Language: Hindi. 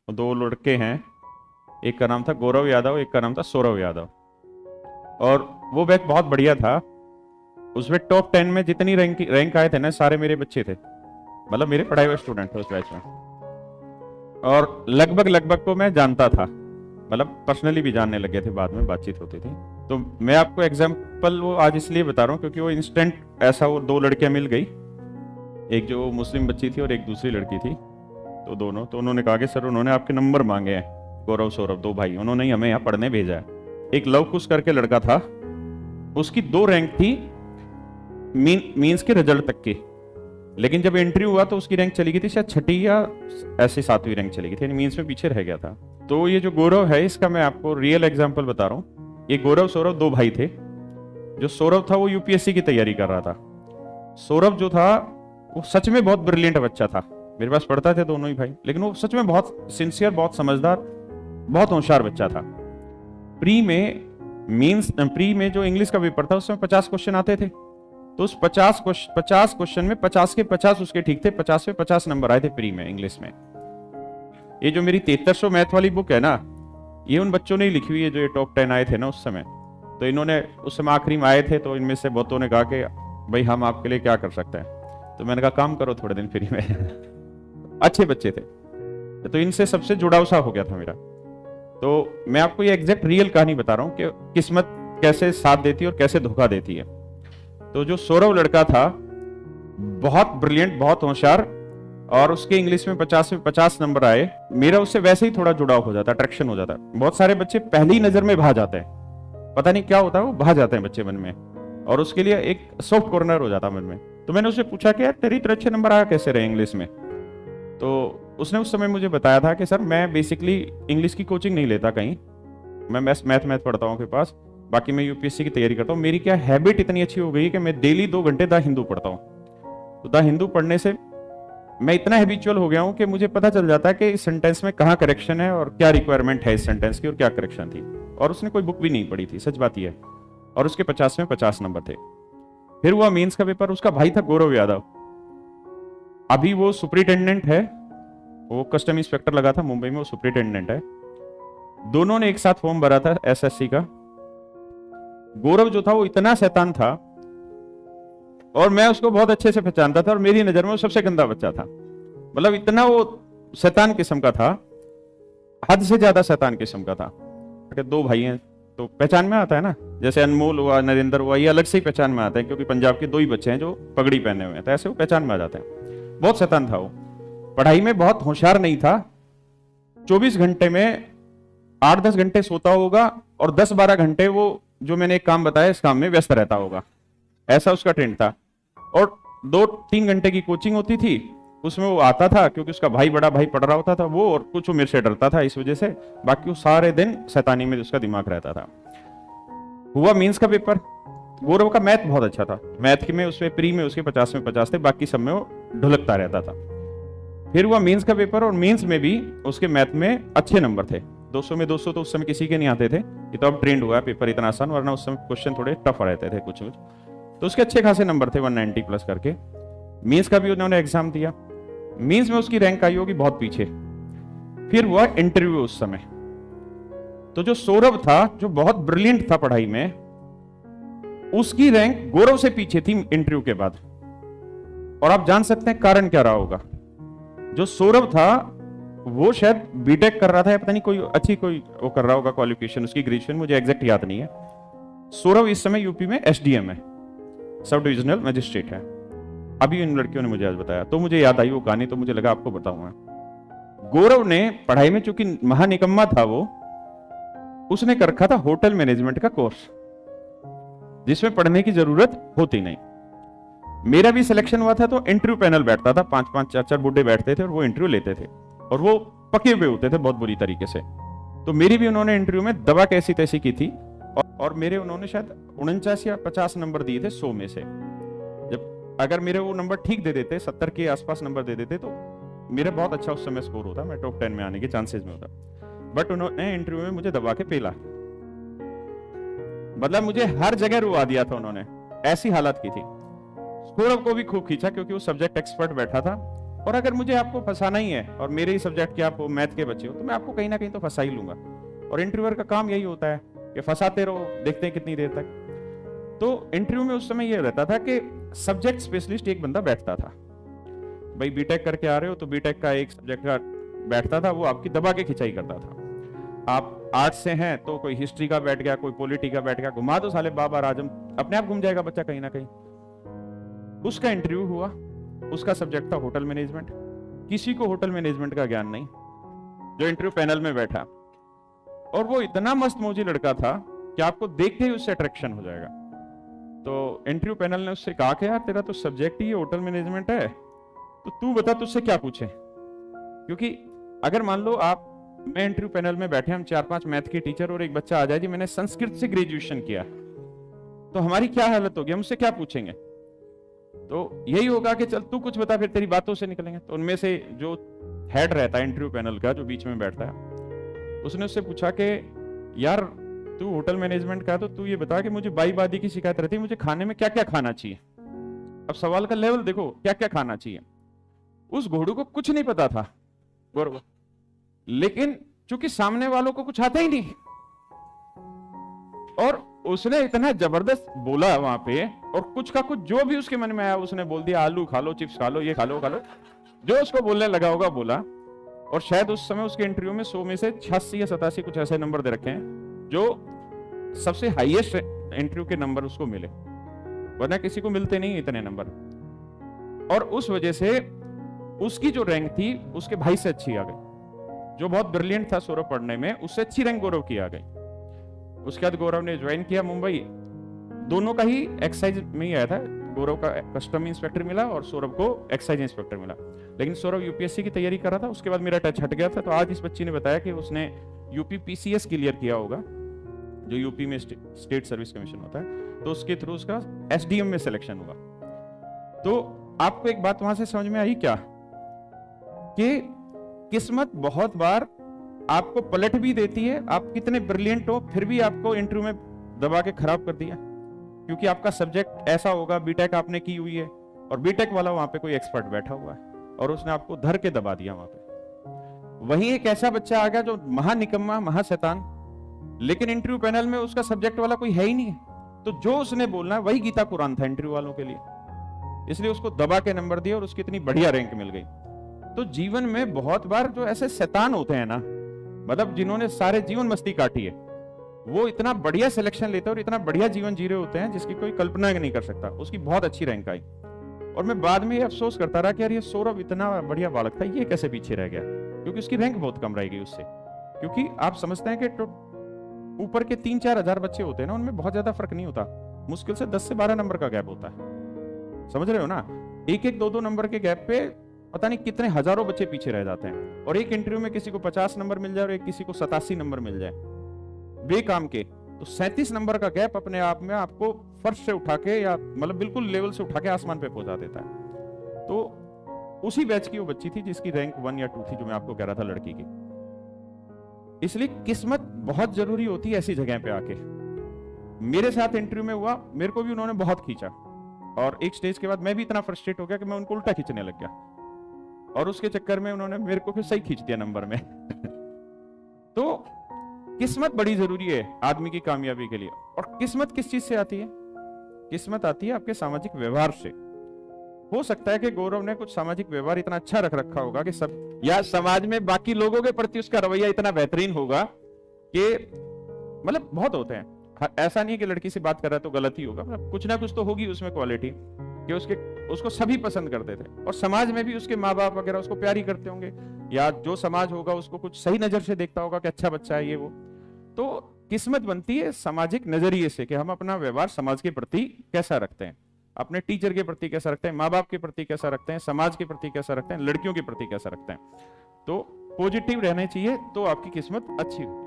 दो लड़के हैं, एक का नाम था गौरव यादव, एक का नाम था सौरव यादव। और वो बैच बहुत बढ़िया था। उसमें टॉप 10 में जितनी रैंक आए थे ना, सारे मेरे बच्चे थे, मतलब मेरे पढ़ाए हुए स्टूडेंट थे उस बैच में। और लगभग लगभग को मैं जानता था, मतलब पर्सनली भी जानने लगे थे, बाद में बातचीत होती थी। तो मैं आपको एग्जाम्पल वो आज इसलिए बता रहा हूँ क्योंकि वो इंस्टेंट ऐसा, वो दो लड़कियां मिल गई, एक जो मुस्लिम बच्ची थी और एक दूसरी लड़की थी। तो दोनों, तो उन्होंने कहा कि सर उन्होंने आपके नंबर मांगे हैं, गौरव सौरभ दो भाई, उन्होंने ही हमें यहाँ पढ़ने भेजा है। एक लवकुश करके लड़का था, उसकी 2 रैंक थी मीन्स के रिजल्ट तक की, लेकिन जब इंटरव्यू हुआ तो उसकी रैंक चली गई थी शायद 6ठी या ऐसे 7वीं रैंक चली गई थी, मीन्स में पीछे रह गया था। तो ये जो गौरव है, इसका मैं आपको रियल एग्जांपल बता रहा हूँ। ये गौरव सौरभ 2 भाई थे। जो सौरभ था वो यूपीएससी की तैयारी कर रहा था। सौरभ जो था वो सच में बहुत ब्रिलियंट बच्चा था, मेरे पास पढ़ता थे दोनों ही भाई, लेकिन वो सच में बहुत सिंसियर, बहुत समझदार, बहुत होशियार बच्चा था। प्री में जो इंग्लिश का पेपर था उसमें 50 क्वेश्चन आते थे, तो उस 50 क्वेश्चन में 50 के 50 उसके ठीक थे, 50 पे 50 नंबर आए थे प्री में इंग्लिश में। ये जो मेरी 7300 मैथ वाली बुक है ना, ये उन बच्चों ने ही लिखी हुई है जो ये टॉप 10 आए थे ना उस समय। तो इन्होंने उस समय आखिरी में आए थे, तो इनमें से बहुतों ने कहा कि भाई हम आपके लिए क्या कर सकते हैं। तो मैंने कहा काम करो थोड़े दिन फ्री में। अच्छे बच्चे थे, तो इनसे सबसे जुड़ाव सा हो गया था मेरा। तो मैं आपको ये एग्जैक्ट रियल कहानी बता रहा हूँ कि किस्मत कैसे साथ देती है और कैसे धोखा देती है। तो जो सौरभ लड़का था, बहुत ब्रिलियंट, बहुत होशियार, और उसके इंग्लिश में 50 में 50 नंबर आए। मेरा उससे वैसे ही थोड़ा जुड़ाव हो जाता, अट्रैक्शन हो जाता। बहुत सारे बच्चे पहली नजर में भा जाते हैं, पता नहीं क्या होता है, वो भा जाते हैं बच्चे मन में, और उसके लिए एक सॉफ्ट कॉर्नर हो जाता मन में। तो मैंने उससे पूछा कि यार तेरी इतने अच्छे नंबर आया कैसे रहे इंग्लिश में। तो उसने उस समय मुझे बताया था कि सर मैं बेसिकली इंग्लिश की कोचिंग नहीं लेता कहीं, मैं मैथ पढ़ता हूँ के पास, बाकी मैं यूपीएससी की तैयारी करता हूँ। मेरी क्या हैबिट इतनी अच्छी हो गई कि मैं डेली 2 घंटे द हिंदू पढ़ता हूँ। तो द हिंदू पढ़ने से मैं इतना हैबिचुअल हो गया हूँ कि मुझे पता चल जाता है कि इस सेंटेंस में कहाँ करेक्शन है और क्या रिक्वायरमेंट है इस सेंटेंस की और क्या करेक्शन थी। और उसने कोई बुक भी नहीं पढ़ी थी, सच बात यह है। और उसके 50 में 50 नंबर थे। फिर हुआ मेंस का पेपर, उसका भाई था गौरव यादव, अभी वो सुपरिटेंडेंट है, वो कस्टम इंस्पेक्टर लगा था मुंबई में, वो सुपरिटेंडेंट है। दोनों ने एक साथ फॉर्म भरा था एसएससी का। गौरव जो था वो इतना शैतान था, और मैं उसको बहुत अच्छे से पहचानता था, और मेरी नजर में वो सबसे गंदा बच्चा था। मतलब इतना वो शैतान किस्म का था, हद से ज्यादा शैतान किस्म का था। 2 भाई हैं तो पहचान में आता है ना, जैसे अनमोल हुआ, नरेंद्र हुआ, ये अलग से ही पहचान में आता है क्योंकि पंजाब के 2 ही बच्चे हैं जो पगड़ी पहने हुए हैं, तो ऐसे वो पहचान में आ जाते हैं। बहुत शैतान था वो, पढ़ाई में बहुत होशियार नहीं था। 24 घंटे में 8-10 घंटे सोता होगा, और 10-12 घंटे वो जो मैंने एक काम बताया इस काम में व्यस्त रहता होगा, ऐसा उसका ट्रेंड था। और 2-3 घंटे की कोचिंग होती थी, उसमें वो आता था क्योंकि उसका भाई, बड़ा भाई पढ़ रहा होता था वो, और कुछ वो मेरे से डरता था इस वजह से, बाकी वो सारे दिन शैतानी में उसका दिमाग रहता था। हुआ मींस का पेपर, गौरव का मैथ बहुत अच्छा था, मैथ में उसमें प्री में उसके 50 में 50 थे, बाकी सब में वो ढुलकता रहता था। फिर हुआ मेंस का पेपर, और मेंस में भी उसके मैथ में अच्छे नंबर थे, 200 में 200 तो उस समय किसी के नहीं आते थे। ये तो अब ट्रेंड हुआ है पेपर इतना आसान, वरना उस समय क्वेश्चन थोड़े टफ रहते थे कुछ कुछ। तो उसके अच्छे खासे नंबर थे 190 प्लस करके। मेंस का भी उन्होंने एग्जाम दिया, मेंस में उसकी रैंक आई होगी बहुत पीछे। फिर हुआ इंटरव्यू उस समय, तो जो सौरभ था जो बहुत ब्रिलियंट था पढ़ाई में, उसकी रैंक गौरव से पीछे थी इंटरव्यू के बाद। और आप जान सकते हैं कारण क्या रहा होगा। जो सौरभ था वो शायद बीटेक कर रहा था, या पता नहीं कोई अच्छी कोई वो कर रहा होगा क्वालिफिकेशन उसकी, ग्रेजुएशन, मुझे एग्जैक्ट याद नहीं है। सौरभ इस समय यूपी में एसडीएम है, सब डिविजनल मजिस्ट्रेट है। अभी इन लड़कियों ने मुझे आज बताया, तो मुझे याद आई वो कहानी, तो मुझे लगा आपको बताऊंगा। गौरव ने पढ़ाई में चूंकि महानिकम्मा था वो, उसने कर रखा था होटल मैनेजमेंट का कोर्स, जिसमें पढ़ने की जरूरत होती नहीं। मेरा भी सिलेक्शन हुआ था, तो इंटरव्यू पैनल बैठता था, 5-5 4-4 बूढ़े बैठते थे और वो इंटरव्यू लेते थे, और वो पके हुए होते थे बहुत बुरी तरीके से। तो मेरी भी उन्होंने इंटरव्यू में दवा कैसी तैसी की थी, और मेरे उन्होंने शायद 49 या 50 नंबर दिए थे 100 में से। जब अगर मेरे वो नंबर ठीक दे देते, 70 के आसपास नंबर दे देते, तो मेरा बहुत अच्छा उस समय स्कोर होता, मैं टॉप 10 में आने के चांसेस में होता। बट उन्होंने इंटरव्यू में मुझे दबा के पेला, मतलब मुझे हर जगह रुआ दिया था उन्होंने, ऐसी हालत की थी। सौरभ को भी खूब खींचा क्योंकि वो सब्जेक्ट एक्सपर्ट बैठा था, और अगर मुझे आपको फंसाना ही है और मेरे ही सब्जेक्ट के आप मैथ के बच्चे हो तो मैं आपको कहीं ना कहीं तो फंसा ही लूंगा। और इंटरव्यूअर का काम यही होता है कि फंसाते रहो, देखते हैं कितनी देर तक। तो इंटरव्यू में उस समय यह रहता था कि सब्जेक्ट स्पेशलिस्ट एक बंदा बैठता था। भाई बीटेक करके आ रहे हो तो बीटेक का एक सब्जेक्ट का बैठता था, वो आपकी दबा के खिंचाई करता था। आप आर्ट्स से हैं तो कोई हिस्ट्री का बैठ गया, कोई पॉलिटी का बैठ गया, घुमा दो साले बाबर आजम, अपने आप घूम जाएगा बच्चा कहीं ना कहीं। उसका इंटरव्यू हुआ, उसका सब्जेक्ट था होटल मैनेजमेंट। किसी को होटल मैनेजमेंट का ज्ञान नहीं, जो इंटरव्यू पैनल में बैठा, और वो इतना मस्त मौजी लड़का था कि आपको देखते ही उससे अट्रैक्शन हो जाएगा। तो इंटरव्यू पैनल ने उससे कहा कि यार तेरा तो सब्जेक्ट ही होटल मैनेजमेंट है, तो तू बता तुझसे क्या पूछे। क्योंकि अगर मान लो आप मैं इंटरव्यू पैनल में बैठे, हम 4-5 मैथ के टीचर और एक बच्चा आ जाए जी मैंने संस्कृत से ग्रेजुएशन किया, तो हमारी क्या हालत होगी, हमसे क्या पूछेंगे। तो यही होगा कि चल तू कुछ बता, फिर तेरी बातों से निकलेंगे। तो उनमें से जो हेड रहता है इंटरव्यू पैनल का, जो बीच में बैठता है, उसने उससे पूछा कि यार तू होटल मैनेजमेंट का, तो तू ये बता कि मुझे बाई बादी की शिकायत रहती है, मुझे खाने में क्या क्या खाना चाहिए। अब सवाल का लेवल देखो, क्या क्या खाना चाहिए। उस घोड़ू को कुछ नहीं पता था, बरोबर, लेकिन चूंकि सामने वालों को कुछ आता ही नहीं, और उसने इतना जबरदस्त बोला वहां पे, और कुछ का कुछ जो भी उसके मन में आया उसने बोल दिया। आलू खा लो, चिप्स खा लो, ये खा लो, जो उसको बोलने लगा होगा बोला। और शायद उस समय उसके इंटरव्यू में 100 में से 86 या 87 कुछ ऐसे नंबर दे रखे हैं, जो सबसे हाईएस्ट इंटरव्यू के नंबर उसको मिले, वरना किसी को मिलते नहीं इतने नंबर। और उस वजह से उसकी जो रैंक थी उसके भाई से अच्छी आ गई, जो बहुत ब्रिलियंट था सौरभ पढ़ने में, उससे अच्छी रैंक गौरव की आ गई। उसके बाद गौरव ने ज्वाइन किया मुंबई, दोनों का ही एक्साइज में ही आया था। गौरव का कस्टम इंस्पेक्टर मिला और सौरभ को एक्साइज इंस्पेक्टर मिला। लेकिन सौरभ यूपीएससी की तैयारी कर रहा था, उसके बाद मेरा टच हट गया था। तो आज इस बच्ची ने बताया कि उसने यूपी पीसीएस क्लियर किया होगा, जो यूपी में स्टेट सर्विस कमीशन होता है, तो उसके थ्रू उसका एसडीएम में सिलेक्शन हुआ। तो आपको एक बात वहां से समझ में आई क्या, कि किस्मत बहुत बार आपको पलट भी देती है। आप कितने ब्रिलियंट हो, फिर भी आपको इंटरव्यू में दबा के खराब कर दिया, क्योंकि आपका सब्जेक्ट ऐसा होगा, बीटेक आपने की हुई है और बीटेक वाला वहां पे कोई एक्सपर्ट बैठा हुआ है और उसने आपको धर के दबा दिया वहां पे। वहीं एक ऐसा बच्चा आ गया जो महानिकम्मा, महाशैतान, लेकिन इंटरव्यू पैनल में उसका सब्जेक्ट वाला कोई है ही नहीं, तो जो उसने बोलना वही गीता कुरान था इंटरव्यू वालों के लिए, इसलिए उसको दबा के नंबर दिया और उसकी इतनी बढ़िया रैंक मिल गई। तो जीवन में बहुत बार जो ऐसे शैतान होते हैं ना, मतलब जिन्होंने सारे जीवन मस्ती काटी है, वो इतना बढ़िया सिलेक्शन लेते हैं और इतना बढ़िया जीवन जी रहे होते हैं जिसकी कोई कल्पना नहीं कर सकता। उसकी बहुत अच्छी रैंक आई और मैं बाद में ये अफसोस करता रहा कि यार ये सौरभ इतना बढ़िया बालक था, ये कैसे पीछे रह गया, क्योंकि उसकी रैंक बहुत कम रह गई उससे। क्योंकि आप समझते हैं कि ऊपर के 3-4 हजार बच्चे होते हैं ना, उनमें बहुत ज्यादा फर्क नहीं होता, मुश्किल से 10 से 12 नंबर का गैप होता है, समझ रहे हो ना। 1-1, 2-2 नंबर के गैप पे पता नहीं कितने हजारों बच्चे पीछे रह जाते हैं। और एक इंटरव्यू में किसी को 50 नंबर मिल जाए और एक किसी को 87 नंबर मिल जाए बेकाम के, तो 37 नंबर का गैप अपने आप में आपको फर्श से उठा के, या मतलब बिल्कुल लेवल से उठा के आसमान पे पहुंचा देता है। तो उसी बैच की वो बच्ची थी जिसकी रैंक 1 या 2 थी, जो मैं आपको कह रहा था लड़की की। इसलिए किस्मत बहुत जरूरी होती है ऐसी जगह पे आके। मेरे साथ इंटरव्यू में हुआ, मेरे को भी उन्होंने बहुत खींचा और एक स्टेज के बाद मैं भी इतना फ्रस्ट्रेट हो गया कि मैं उनको उल्टा खींचने लग गया, और उसके चक्कर में उन्होंने मेरे को फिर सही खींच दिया नंबर में। तो किस्मत बड़ी जरूरी है आदमी की कामयाबी के लिए। और किस्मत किस चीज से आती है? किस्मत आती है आपके सामाजिक व्यवहार से। हो सकता है कि गौरव ने कुछ सामाजिक व्यवहार इतना अच्छा रख रखा होगा कि सब, या समाज में बाकी लोगों के प्रति उसका रवैया इतना बेहतरीन होगा कि, मतलब बहुत होते हैं, ऐसा नहीं कि लड़की से बात कर रहा है तो गलत ही होगा, मतलब कुछ ना कुछ तो होगी उसमें क्वालिटी कि उसको सभी पसंद करते थे, और समाज में भी उसके माँ बाप वगैरह उसको प्यार ही करते होंगे, या जो समाज होगा उसको कुछ सही नजर से देखता होगा कि अच्छा बच्चा है ये वो। तो किस्मत बनती है सामाजिक नजरिए से कि हम अपना व्यवहार समाज के प्रति कैसा रखते हैं, अपने टीचर के प्रति कैसा रखते हैं, माँ बाप के प्रति कैसा रखते हैं, समाज के प्रति कैसा रखते हैं, लड़कियों के प्रति कैसा रखते हैं। तो पॉजिटिव रहना चाहिए तो आपकी किस्मत अच्छी होगी।